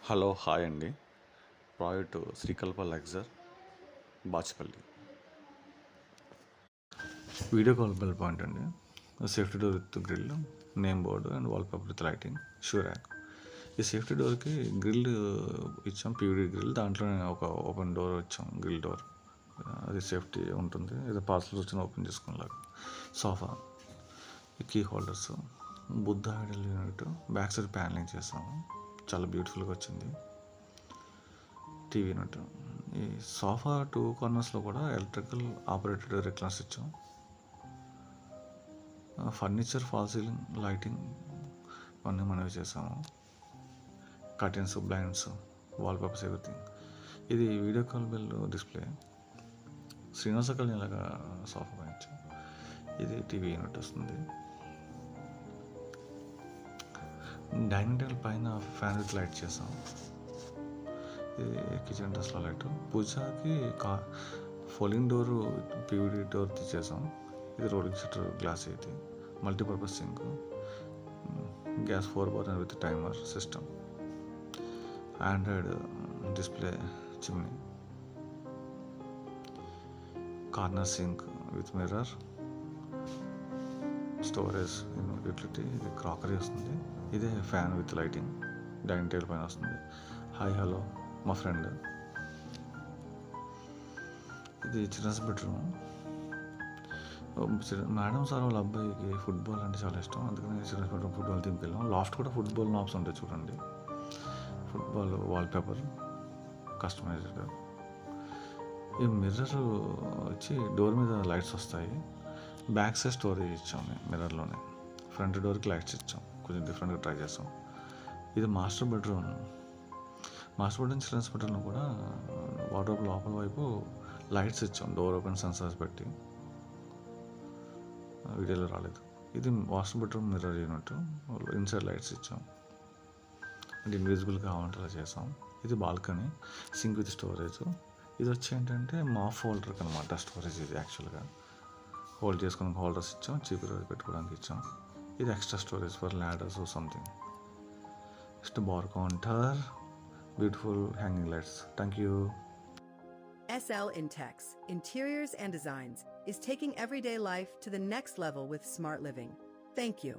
Hello hi అండి. Project Srikalpa లెక్చర్ Bachupally. Video call bell point అండి. Safety door with grill, name board and wall paper with lighting, shoe rack. ఈ safety డోర్కి grill ఇచ్చాం, PVD grill. దాంట్లోనే ఒక ఓపెన్ డోర్ ఇచ్చాం, గ్రిల్ డోర్. అది సేఫ్టీ ఉంటుంది, ఏదో పార్సల్స్ వచ్చిన ఓపెన్ చేసుకునేలాగా. Sofa, key holders, Buddha idol unit, back side panelling చేసాము, చాలా బ్యూటిఫుల్గా వచ్చింది. TV unit. ఈ సోఫా 2 కార్నర్స్లో కూడా ఎలక్ట్రికల్ ఆపరేటెడ్ రిక్లైనర్స్ ఇచ్చాం. ఫర్నిచర్, ఫాల్ సీలింగ్, లైటింగ్ ఇవన్నీ మనవి చేసాము. Curtains, blinds, wall papers, everything. ఇది video call bell display. Srinivasa Kalyan sofa bench. ఇది టీవీ యూనిట్ వస్తుంది. డైనింగ్ టేబుల్ పైన ఫ్యాన్ విత్ లైట్ చేసాం. ఇది కిచెన్ డస్ట్లో లైట్. పూజకి ఫోల్డింగ్ డోరు, పీవీడీ డోర్ తీసేసాం. ఇది రోలింగ్ షట్టర్ గ్లాస్. ఇది multipurpose sink, gas 4 burner with timer system, Android display, chimney, corner sink with mirror, storage, utility. ఇది క్రాకరీ వస్తుంది. ఇదే fan with lighting dining table పైన వస్తుంది. హాయ్ హలో మా friend. ఇది చిల్డ్రన్స్ బెడ్రూమ్. మేడం సార్ వాళ్ళ అబ్బాయికి ఫుట్బాల్ అంటే చాలా ఇష్టం, అందుకని చిల్డ్రన్స్ బెడ్రూమ్ ఫుట్బాల్ దింపెళ్ళాం. లాఫ్ట్ కూడా ఫుట్బాల్ నాబ్స్ ఉంటాయి చూడండి. Football wallpaper customised. ఈ మిర్రర్ వచ్చి డోర్ మీద లైట్స్ వస్తాయి. బ్యాక్ సైడ్ స్టోరేజ్ ఇచ్చాం మిర్రర్లోనే. ఫ్రంట్ డోర్కి లైట్స్ ఇచ్చాం, కొంచెం డిఫరెంట్గా ట్రై చేస్తాం. ఇది master bedroom. Master bedroom children's బెడ్రూమ్లో కూడా వార్డ్రోబ్ లోపల వైపు లైట్స్ ఇచ్చాం, డోర్ ఓపెన్ సెన్సార్స్ పెట్టి. వీడియోలో రాలేదు. ఇది master bedroom mirror unit. Inside lights ఇచ్చాం, అంటే ఇన్విజిబుల్ కావాలంటే చేసాం. ఇది బాల్కనీ, సింక్ విత్ స్టోరేజ్. ఇది వచ్చి ఏంటంటే మాఫ్ హోల్డర్ అనమాట. స్టోరేజ్ ఇది యాక్చువల్గా హోల్డ్ చేసుకుని హోల్డర్స్ ఇచ్చాం, చీపురు పెట్టుకోవడానికి ఇచ్చాం. ఇది extra storage for ladders something. Next bar counter, beautiful hanging lights. Thank you. SL Intex, Interiors and Designs, is taking everyday life to the next level with smart living. Thank you.